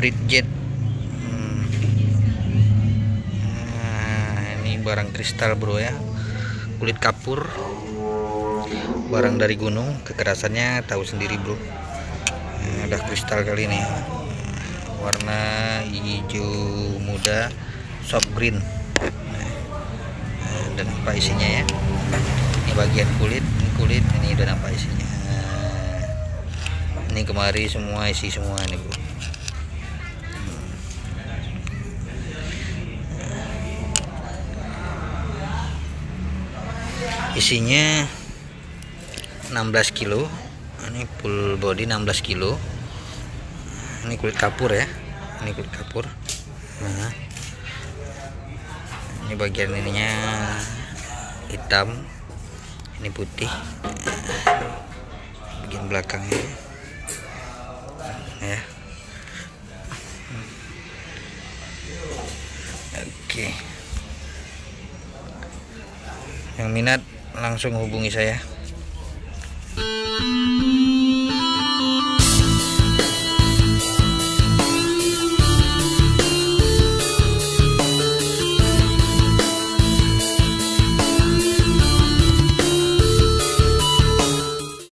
Bridget. Nah, ini barang kristal bro ya, kulit kapur, barang dari gunung, kekerasannya tahu sendiri bro. Ada kristal kali ini, warna hijau muda, soft green. Dan apa isinya ya? Ini bagian kulit, ini udah nampak isinya. Ini kemari semua isi semua nih bro. Isinya 16 kilo. Ini full body 16 kilo. Ini kulit kapur ya, ini kulit kapur. Nah, ini bagian ininya hitam, ini putih, bagian belakangnya ya. Oke, yang minat langsung hubungi saya.